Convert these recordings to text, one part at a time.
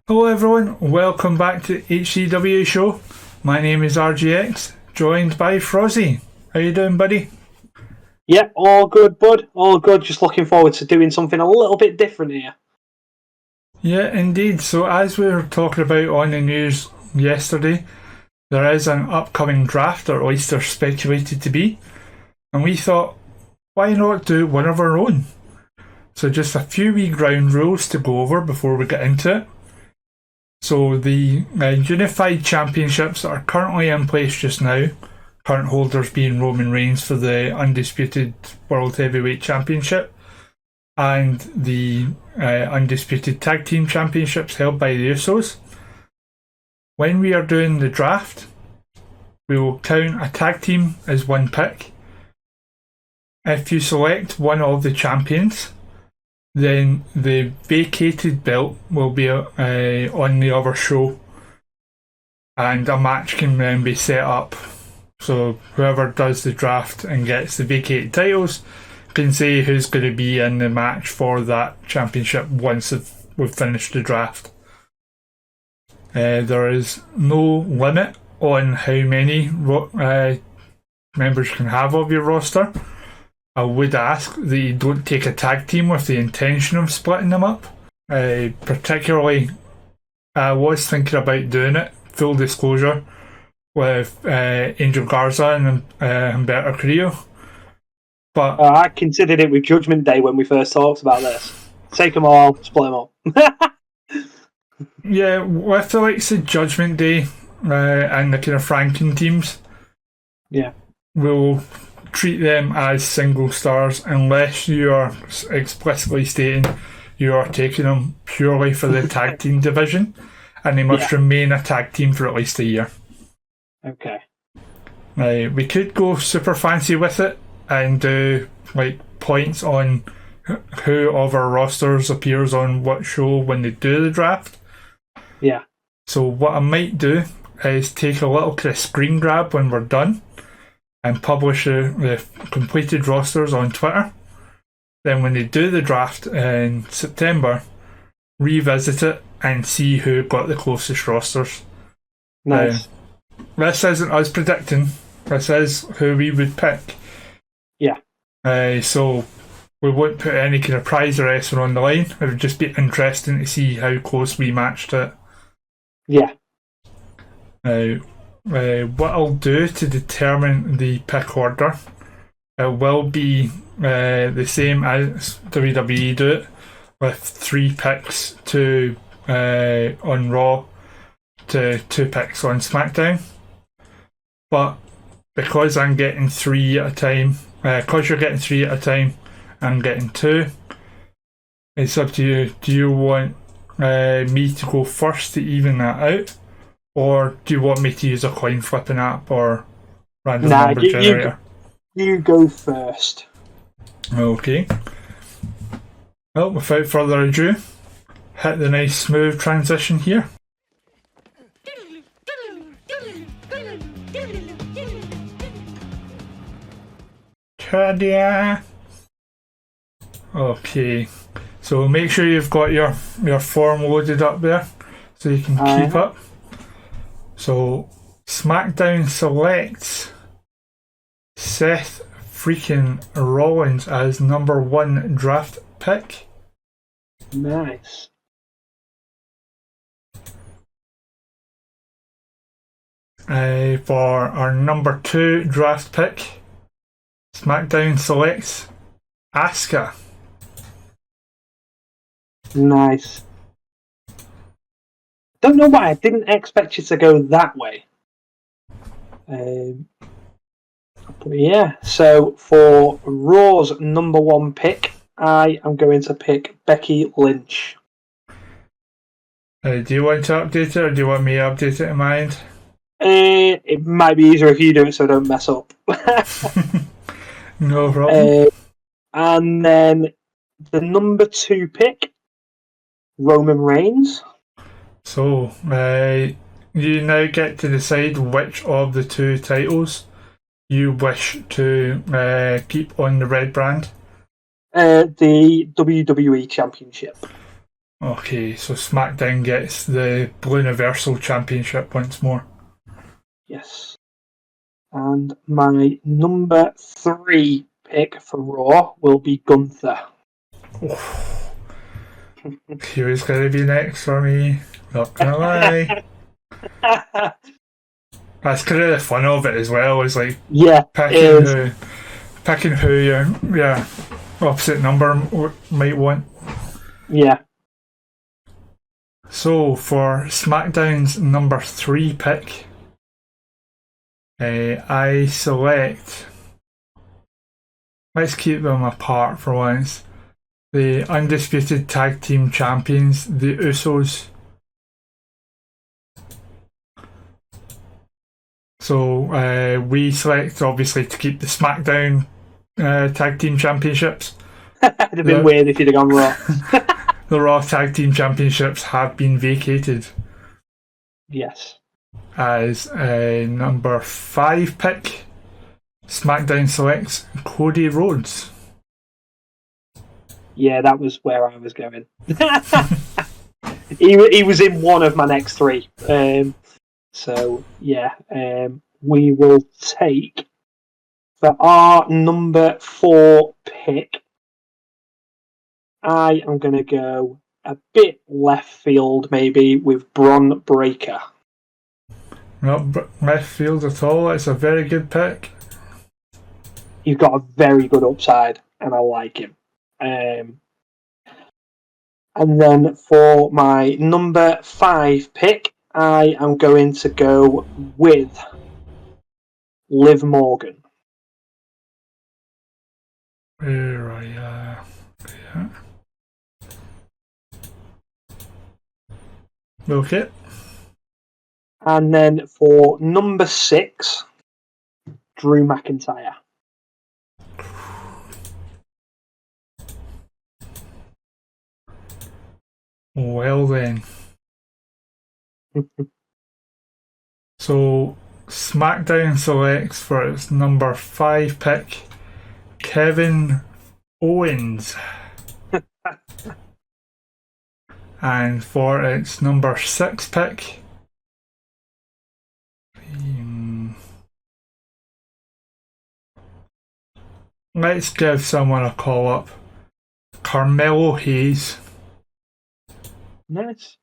Hello everyone, welcome back to HCW Show. My name is RGX, joined by Frozzy. How you doing, buddy? Yeah, all good, bud. All good. Just looking forward to doing something a little bit different here. Yeah, indeed. So as we were talking about on the news yesterday, there is an upcoming draft, or at least there's speculated to be. And we thought, why not do one of our own? So just a few wee ground rules to go over before we get into it. So the Unified Championships that are currently in place just now, current holders being Roman Reigns for the Undisputed World Heavyweight Championship and the Undisputed Tag Team Championships held by the Usos. When we are doing the draft, we will count a tag team as one pick. If you select one of the champions, then the vacated belt will be on the other show, and a match can then be set up. So whoever does the draft and gets the vacated titles can say who's going to be in the match for that championship once we've finished the draft. There is no limit on how many members you can have of your roster. I would ask that you don't take a tag team with the intention of splitting them up. Particularly, I was thinking about doing it, full disclosure, with Angel Garza and Humberto Carrillo. But I considered it with Judgment Day when we first talked about this. Take them all, split them up. yeah, with the likes of Judgment Day and the kind of Franken teams, yeah, we'll treat them as single stars unless you are explicitly stating you are taking them purely for the tag team division, and they must remain a tag team for at least a year. Okay. We could go super fancy with it and do like points on who of our rosters appears on what show when they do the draft. Yeah. So what I might do is take a little kind of screen grab when we're done and publish the completed rosters on Twitter. Then when they do the draft in September, revisit it and see who got the closest rosters. Nice. This isn't us predicting. This is who we would pick. Yeah. So we won't put any kind of prize or anything on the line. It would just be interesting to see how close we matched it. Yeah. What I'll do to determine the pick order, it will be the same as WWE do it, with 3 picks on Raw to 2 picks on Smackdown. But because I'm getting 3 at a time, because you're getting 3 at a time, I'm getting 2. It's up to you. Do you want me to go first to even that out? Or do you want me to use a coin flipping app or random number generator? You go first. Okay. Well, without further ado, hit the nice smooth transition here. Ta-da! Okay, so make sure you've got your form loaded up there so you can keep up. So, SmackDown selects Seth freaking Rollins as number 1 draft pick. Nice. For our number 2 draft pick, SmackDown selects Asuka. Nice. Don't know why I didn't expect you to go that way. But yeah, so for Raw's number 1 pick, I am going to pick Becky Lynch. Do you want to update it or do you want me to update it in my end? It might be easier if you do it so I don't mess up. No problem. And then the number 2 pick, Roman Reigns. So, you now get to decide which of the 2 titles you wish to keep on the red brand. The WWE Championship. Okay, so SmackDown gets the Blue Universal Championship once more. Yes. And my number 3 pick for Raw will be Gunther. Oh, he was going to be next for me. Not gonna lie. That's kind of the fun of it as well. Is like Yeah, picking who your opposite number might want. Yeah. So for SmackDown's number 3 pick, I select. Let's keep them apart for once. The undisputed tag team champions, the Usos. So we select obviously to keep the SmackDown tag team championships. It'd have been weird if you'd have gone Raw. The Raw tag team championships have been vacated. Yes. As a number 5 pick, SmackDown selects Cody Rhodes. Yeah, that was where I was going. He was in one of my next 3. So, yeah. We will take, for our number 4 pick, I am going to go a bit left field, maybe, with Bron Breakker. Not left field at all. It's a very good pick. He's got a very good upside, and I like him. And then for my number 5 pick, I am going to go with Liv Morgan. Yeah. Okay. And then for number 6, Drew McIntyre. Well then. So SmackDown selects for its number 5 pick Kevin Owens. And for its number 6 pick, let's give someone a call up. Carmelo Hayes. Nice.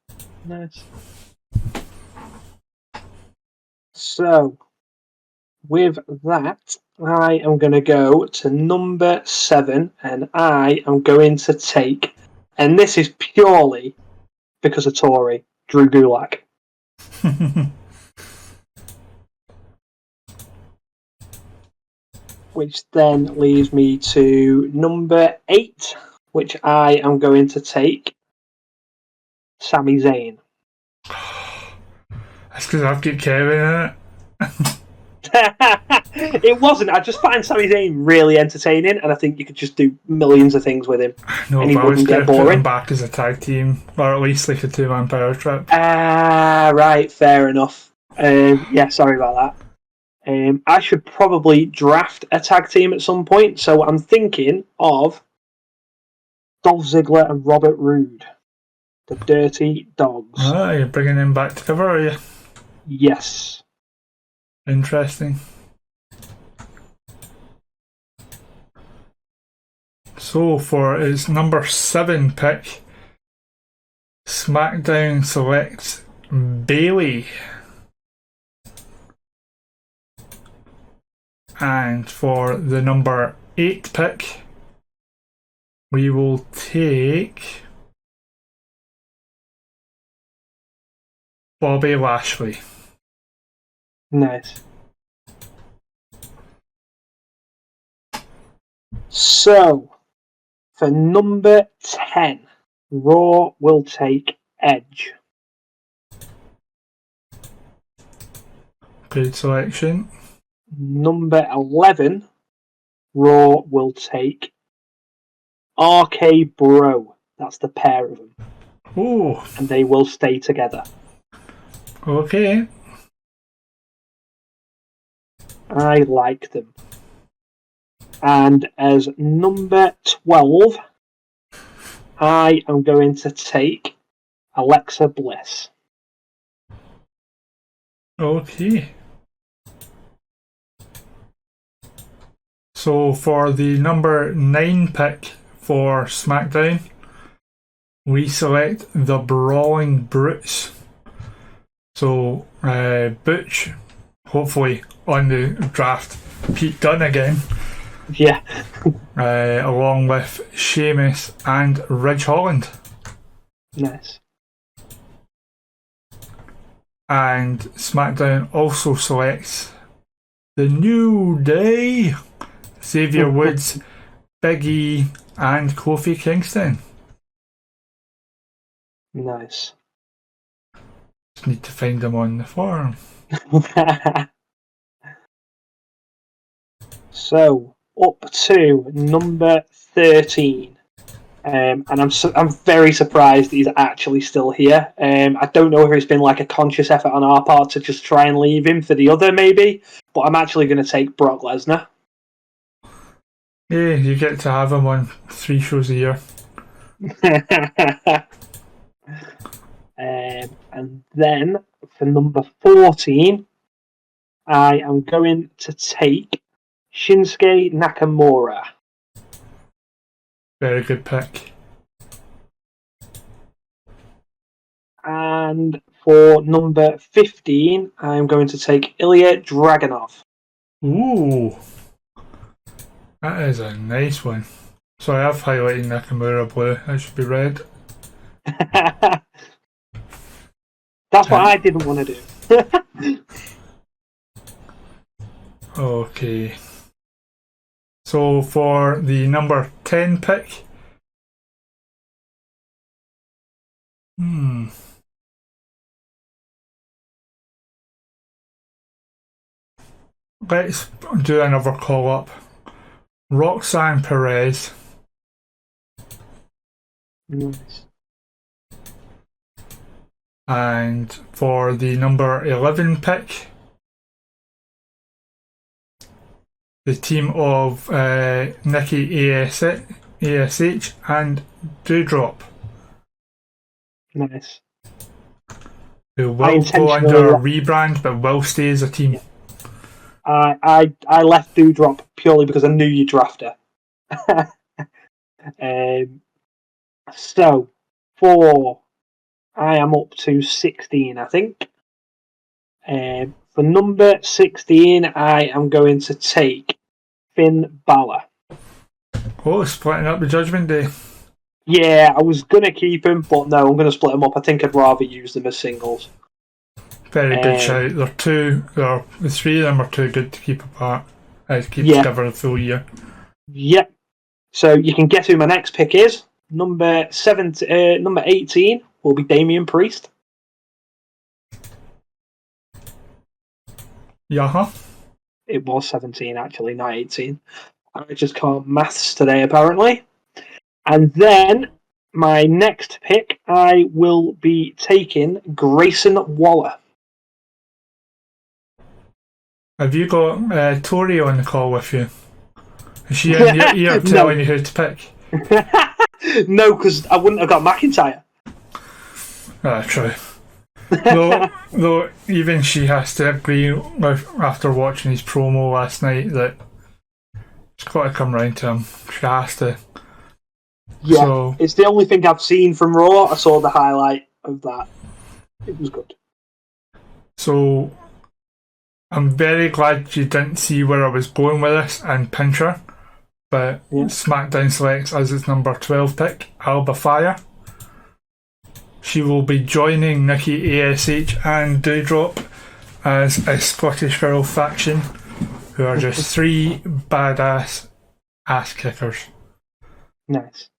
So, with that, I am going to go to number 7, and I am going to take, and this is purely because of Tori, Drew Gulak. Which then leaves me to number 8, which I am going to take Sami Zayn. That's because I've got Kevin in it. It wasn't. I just find Sami Zayn really entertaining, and I think you could just do millions of things with him. No, and he but I was wouldn't going get to put boring. him back as a tag team, or at least like a 2-man power trip. Right, fair enough. Yeah, sorry about that. I should probably draft a tag team at some point, so I'm thinking of Dolph Ziggler and Robert Roode, the Dirty Dogs. Ah, you're bringing him back to cover, are you? Yes. Interesting. So for its number 7 pick, SmackDown selects Bayley. And for the number 8 pick, we will take Bobby Lashley. Nice. So, for number 10, Raw will take Edge. Good selection. Number 11, Raw will take RK Bro. That's the pair of them. Oh. And they will stay together. Okay. I like them. And as number 12, I am going to take Alexa Bliss. Okay. So for the number 9 pick for SmackDown, we select the Brawling Brutes. So Butch, hopefully on the draft, Pete Dunne again. Yeah. Along with Sheamus and Ridge Holland. Nice. And SmackDown also selects the New Day, Xavier Woods, Big E, and Kofi Kingston. Nice. Just need to find them on the forum. So, up to number 13. And I'm very surprised he's actually still here. I don't know if it's been like a conscious effort on our part to just try and leave him for the other, maybe. But I'm actually going to take Brock Lesnar. Yeah, you get to have him on 3 shows a year. And then for number 14, I am going to take Shinsuke Nakamura. Very good pick. And for number 15, I'm going to take Ilya Dragunov. Ooh. That is a nice one. Sorry, I've highlighted Nakamura blue. That should be red. That's what I didn't want to do. Okay. So for the number 10 pick. Let's do another call up. Roxanne Perez. Nice. And for the number 11 pick, the team of Nikki ASH and Doudrop. Nice. Who will go under a rebrand but will stay as a team. Yeah. I left Doudrop purely because I knew you'd draft her. So, I am up to 16, I think. For number 16, I am going to take Finn Balor. Oh, splitting up the Judgment Day. Yeah, I was going to keep him, but no, I'm going to split them up. I think I'd rather use them as singles. Very good shout. The 3 of them are too good to keep apart. Keep together the full year. Yep. So you can guess who my next pick is. Number 18 will be Damian Priest. Yeah. It was 17 actually, not 18. I just can't maths today apparently. And then my next pick, I will be taking Grayson Waller. Have you got Tori on the call with you? Is she in your ear telling you who to pick? No, because I wouldn't have got McIntyre. True. Though even she has to agree with, after watching his promo last night, that it's got to come round to him. She has to. Yeah, so, it's the only thing I've seen from Raw. I saw the highlight of that. It was good. So I'm very glad you didn't see where I was going with this and pinch her. But SmackDown selects as its number 12 pick, Alba Fire. She will be joining Nikki ASH and Doudrop as a Scottish Girl faction who are just 3 badass ass kickers. Nice.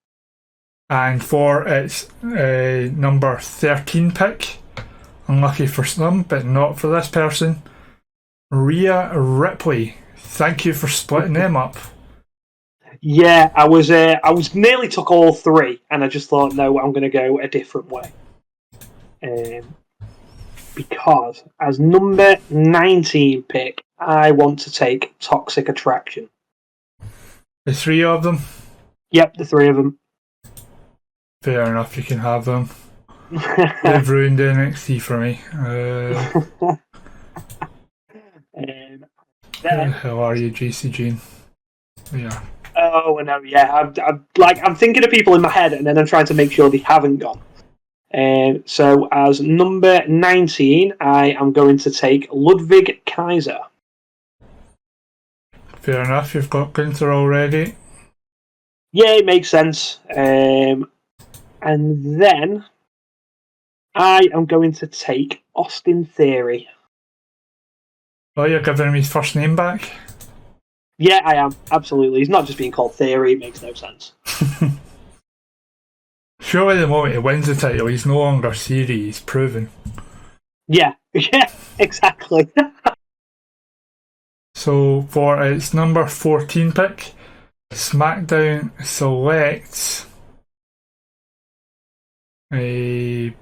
And for its number 13 pick, unlucky for some, but not for this person, Rhea Ripley. Thank you for splitting them up. Yeah, I was nearly took all 3, and I just thought, no, I'm going to go a different way. Because as number 19 pick, I want to take Toxic Attraction. The 3 of them? Yep, the 3 of them. Fair enough, you can have them. They've ruined NXT for me. Then, Who the hell are you, JC Jean? Yeah. Oh no, yeah. I'm thinking of people in my head, and then I'm trying to make sure they haven't gone. So as number 19, I am going to take Ludwig Kaiser. Fair enough, you've got Gunther already. Yeah, it makes sense. And then I am going to take Austin Theory. Oh, you're giving him his first name back? Yeah, I am. Absolutely. He's not just being called Theory. It makes no sense. Surely the moment he wins the title, he's no longer Theory, he's proven. Yeah, yeah, exactly. So for its number 14 pick, SmackDown selects a...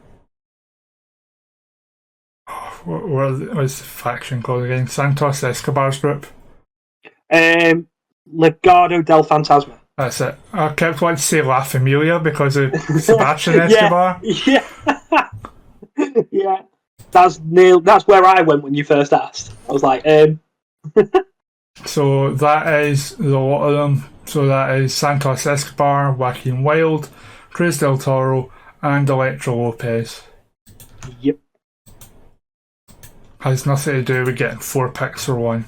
What was the faction called again? Santos Escobar's group. Legado del Fantasma. That's it. I kept wanting to say La Familia because of Sebastian Escobar. Yeah. Yeah. That's where I went when you first asked. I was like, So that is the lot of them. So that is Santos Escobar, Joaquin Wilde, Cruz del Toro, and Electro Lopez. Yep. Has nothing to do with getting 4 picks for one.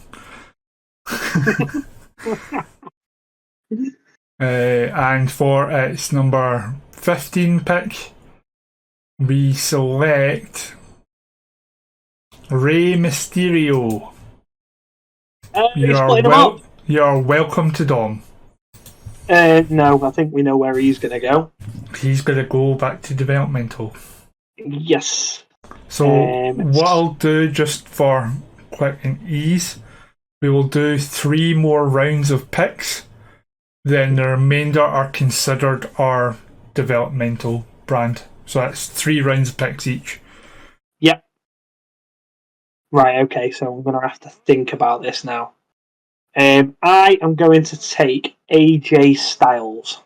And for its number 15 pick, we select Rey Mysterio. You're welcome to Dom. No, I think we know where he's going to go. He's going to go back to developmental. Yes. So what I'll do, just for quick and ease, we will do 3 more rounds of picks. Then the remainder are considered our developmental brand. So that's 3 rounds of picks each. Yep. Right, okay, so I'm going to have to think about this now. I am going to take AJ Styles.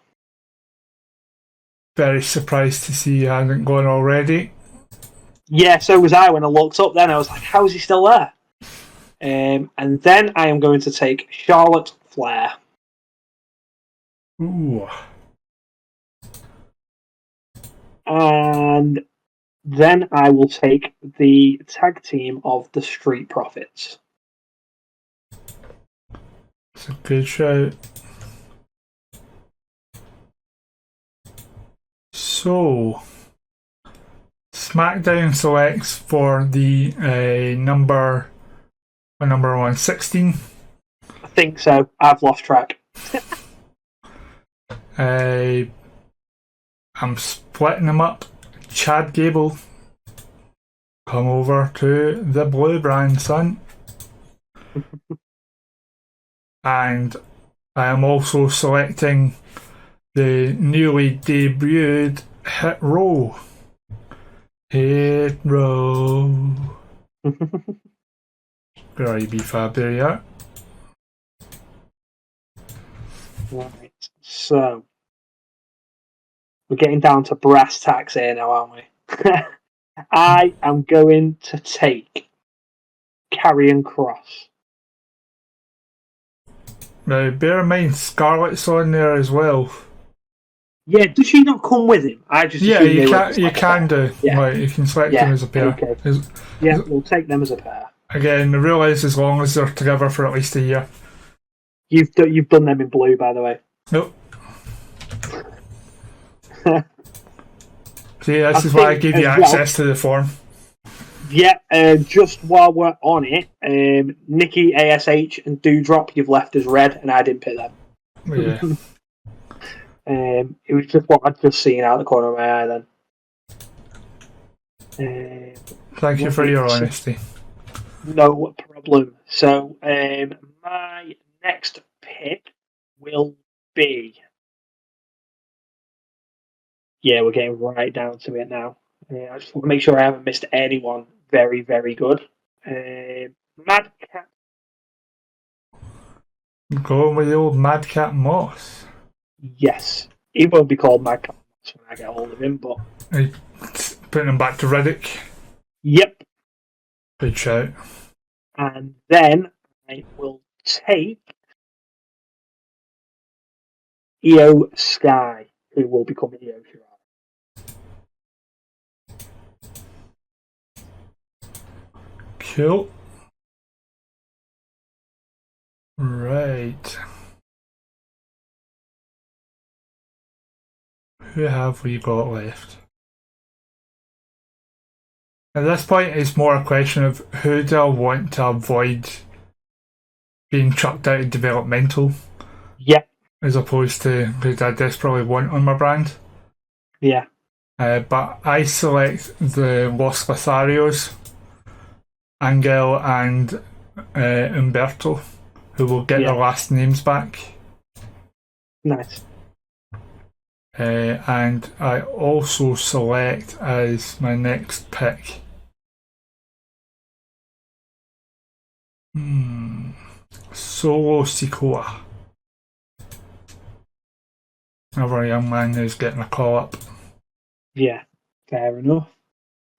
Very surprised to see he hasn't gone already. Yeah, so was I when I looked up then. I was like, how is he still there? And then I am going to take Charlotte Flair. Ooh. And then I will take the tag team of the Street Profits. It's a good shout. So, SmackDown selects for the number 116. I think so. I've lost track. I'm splitting them up. Chad Gable, come over to the blue brand, son. And I am also selecting the newly debuted Hit Row. Hit Row. Where are you, B-Fab? There you are. Right, so we're getting down to brass tacks here now, aren't we? I am going to take Karrion Kross. Now, bear in mind, Scarlett's on there as well. Yeah, does she not come with him? I just you can do. Yeah. Right, you can select them as a pair. Okay. We'll take them as a pair. Again, realise as long as they're together for at least a year. You've done them in blue, by the way. Nope. See, this is why I gave you access to the form. Yeah, just while we're on it, Nikki, ASH, and Doudrop you've left as red, and I didn't pick them. Yeah. It was just what I'd just seen out of the corner of my eye then. Thank you for your honesty. No problem. So, my next pick will be... Yeah, we're getting right down to it now. I just want to make sure I haven't missed anyone very, very good. Madcap. Going with the old Madcap Moss. Yes. He won't be called Madcap when I get hold of him. But putting him back to Riddick. Yep. Good shout. And then I will take Io Sky, who will become Io Shirai. Cool. Right. Who have we got left? At this point, it's more a question of who do I want to avoid being chucked out of developmental. Yeah. As opposed to who I desperately want on my brand. Yeah. But I select the Los Lotharios, Angel and Umberto, who will get their last names back. Nice. And I also select as my next pick Solo Sikoa. Another young man who's getting a call up. Yeah, fair enough.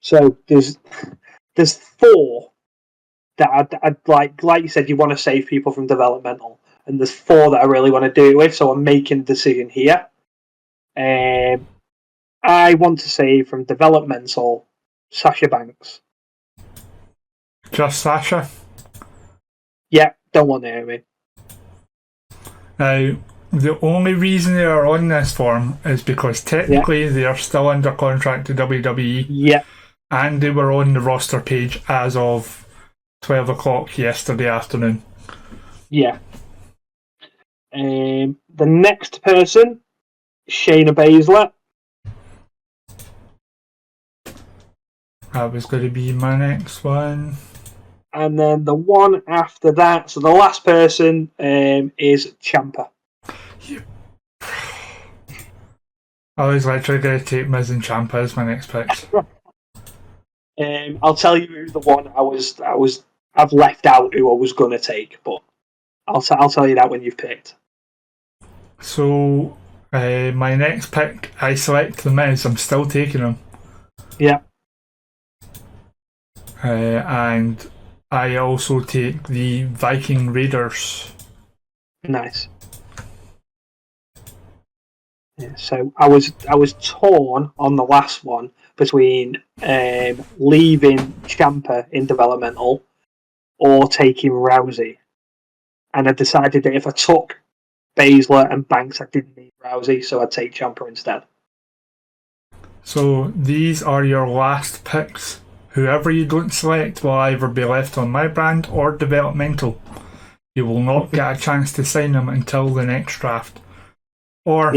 So there's 4 that I'd like you said, you want to save people from developmental, and there's 4 that I really want to do it with. So I'm making a decision here. I want to save from developmental Sasha Banks. Just Sasha? Yeah, don't want Naomi. Now, the only reason they are on this form is because technically they are still under contract to WWE. Yeah. And they were on the roster page as of 12 o'clock yesterday afternoon. Yeah. The next person, Shayna Baszler. That was going to be my next one. And then the one after that, so the last person is Ciampa. I was literally going to take Miz and Ciampa as my next picks. I'll tell you who the one I've left out who I was going to take, but I'll tell you that when you've picked. So my next pick, I select the Miz. I'm still taking him. Yeah. And I also take the Viking Raiders. Nice. Yeah, so I was torn on the last one between leaving Ciampa in developmental or taking Rousey, and I decided that if I took Baszler and Banks, I didn't need Rousey, so I'd take Ciampa instead. So these are your last picks. Whoever you don't select will either be left on my brand or developmental. You will not get a chance to sign them until the next draft. Or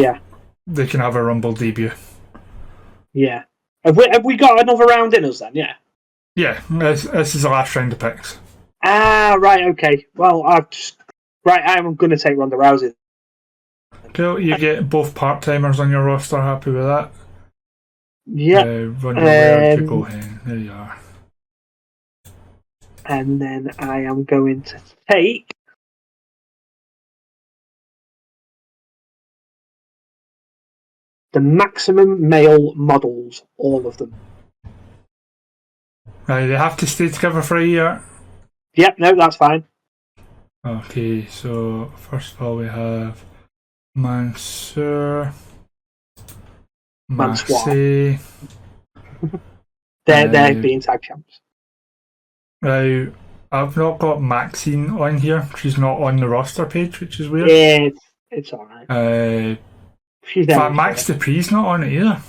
they can have a Rumble debut. Yeah. Have we got another round in us then? Yeah. Yeah, this is the last round of picks. Ah, right, okay. Well, I'm going to take Ronda Rousey. Cool, you get both part-timers on your roster. Happy with that? Yeah. Ronda, where to go in? There you are. And then I am going to take the maximum male models, all of them. Right, they have to stay together for a year. Yep, no, that's fine. Okay, so first of all we have Mansoor, Massey. They're being tag champs. Now, I've not got Maxine on here. She's not on the roster page, which is weird. Yeah, it's alright. She's there. Max Dupree's not on it either.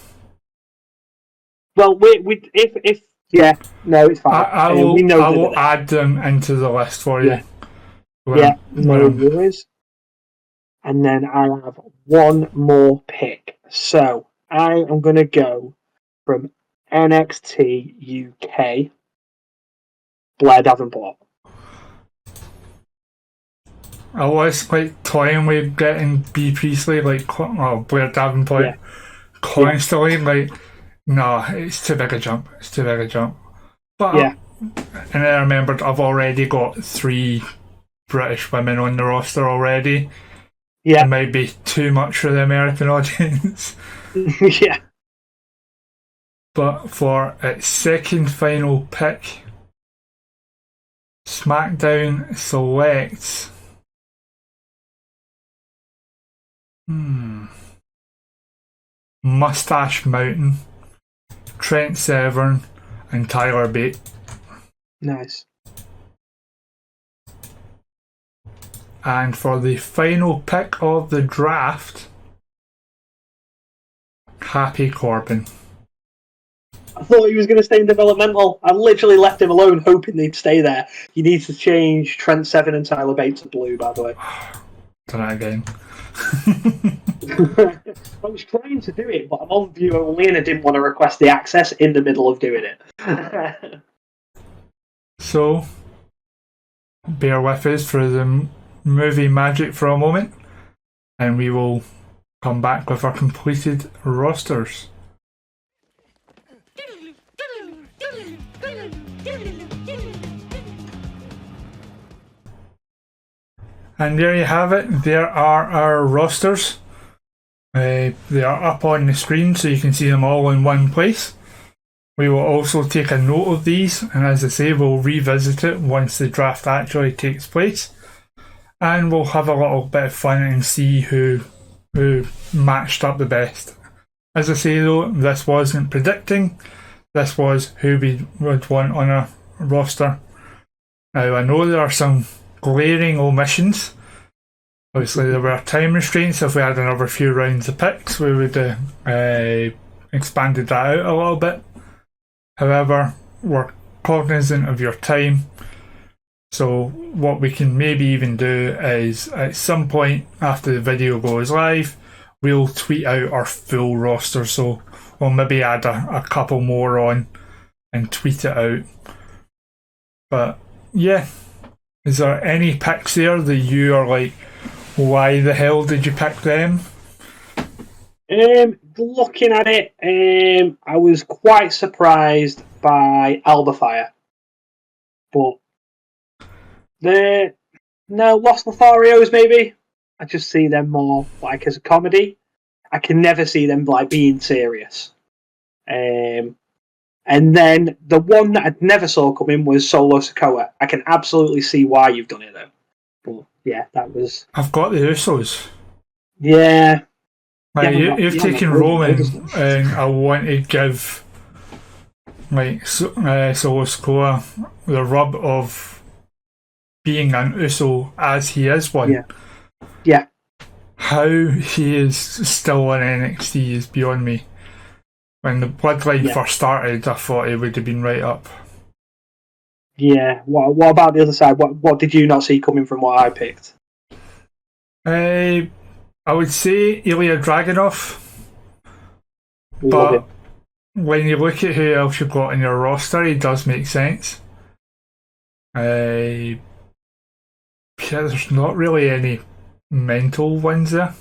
Well, if no, it's fine. I will add them into the list for you. No worries. And then I have one more pick. So I am going to go from NXT UK, Blair Davenport. I was quite toying with getting B Priestley, Blair Davenport, constantly. No, it's too big a jump. But and then I remembered I've already got 3 British women on the roster already. Yeah, it might be too much for the American audience. Yeah. But for its second final pick, SmackDown selects Mustache Mountain, Trent Severn, and Tyler Bate. Nice. And for the final pick of the draft, Happy Corbin. I thought he was going to stay in developmental. I literally left him alone, hoping they'd stay there. You need to change Trent Seven and Tyler Bate to blue, by the way. Done that again. I was trying to do it, but I'm on view only, and I didn't want to request the access in the middle of doing it. So, bear with us for the movie magic for a moment, and we will come back with our completed rosters. And there you have it. There are our rosters. They are up on the screen so you can see them all in one place. We will also take a note of these, and as I say, we'll revisit it once the draft actually takes place. And we'll have a little bit of fun and see who matched up the best. As I say though, this wasn't predicting. This was who we would want on a roster. Now I know there are some glaring omissions. Obviously there were time restraints. If we had another few rounds of picks, we would have expanded that out a little bit. However, we're cognizant of your time. So what we can maybe even do is at some point after the video goes live, we'll tweet out our full roster. So we'll maybe add a couple more on and tweet it out. But yeah, is there any picks there that you are like, why the hell did you pick them? Looking at it, I was quite surprised by Alba Fire. But Los Lotharios maybe. I just see them more like as a comedy. I can never see them like being serious. And then the one that I never saw coming was Solo Sikoa. I can absolutely see why you've done it though. But yeah, that was. I've got the Usos. Yeah. Like, you've taken Roman, and I want to give like Solo Sikoa the rub of being an Uso as he is one. Yeah. Yeah. How he is still on NXT is beyond me. When the Bloodline first started, I thought he would have been right up. Yeah. What about the other side? What did you not see coming from what I picked? I would say Ilya Dragunov. But when you look at who else you've got in your roster, he does make sense. Yeah, there's not really any mental ones there.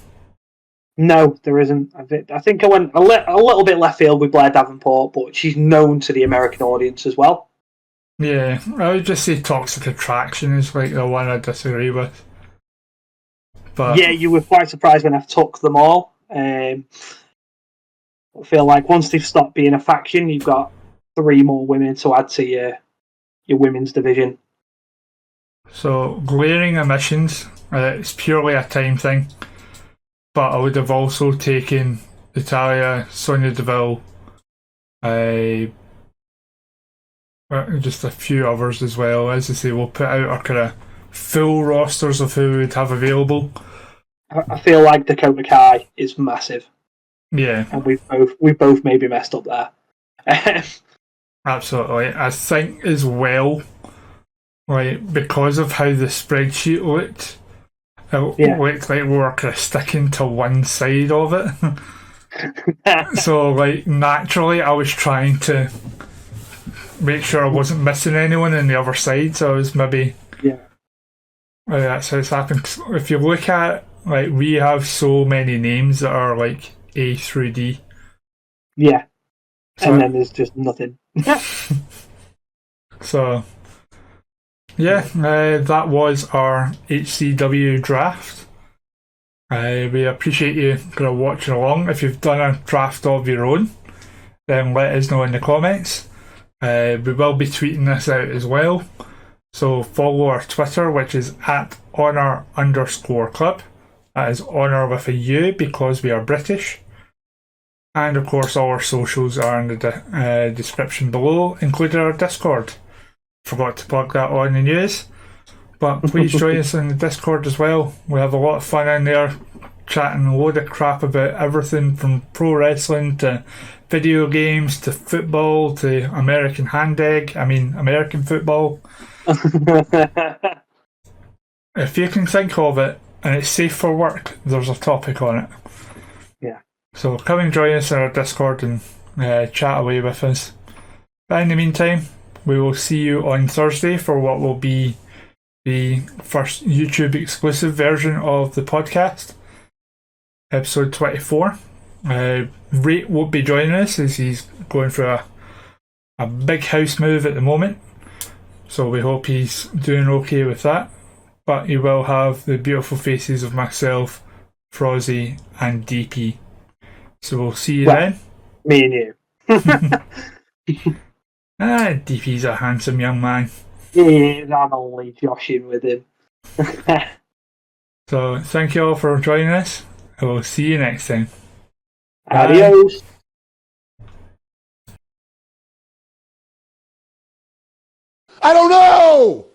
No, there isn't. I think I went a little bit left field with Blair Davenport, but she's known to the American audience as well. Yeah, I would just say Toxic Attraction is like the one I disagree with. But yeah, you were quite surprised when I took them all. I feel like once they've stopped being a faction, you've got 3 more women to add to your women's division. So, glaring omissions, it's purely a time thing. But I would have also taken Natalya, Sonya Deville, just a few others as well. As I say, we'll put out our kind of full rosters of who we would have available. I feel like Dakota Kai is massive. Yeah. And we've both maybe messed up there. Absolutely. I think as well, like, because of how the spreadsheet looked, it looked like we were kind of sticking to one side of it. So, like, naturally, I was trying to make sure I wasn't missing anyone on the other side, so I was maybe... Yeah. That's how it's happened. If you look at it, like, we have so many names that are, like, A through D. Yeah. So, and then there's just nothing. So... yeah, that was our HCW draft. We appreciate you watching along. If you've done a draft of your own, then let us know in the comments. We will be tweeting this out as well. So follow our Twitter, which is at honour_club. That is honour with a U because we are British. And of course, all our socials are in the description below, including our Discord. Forgot to plug that on the news. But please join us in the Discord as well. We have a lot of fun in there, chatting a load of crap about everything from pro wrestling to video games to football to American American football. If you can think of it and it's safe for work, there's a topic on it. Yeah. So come and join us in our Discord and chat away with us. But in the meantime, we will see you on Thursday for what will be the first YouTube exclusive version of the podcast, episode 24. Ray won't be joining us as he's going through a big house move at the moment, so we hope he's doing okay with that. But he will have the beautiful faces of myself, Frozzy, and DP. So we'll see you then. Me and you. DP's a handsome young man. Yeah, I'm only joshing with him. So thank you all for joining us. We'll see you next time. Adios. I don't know!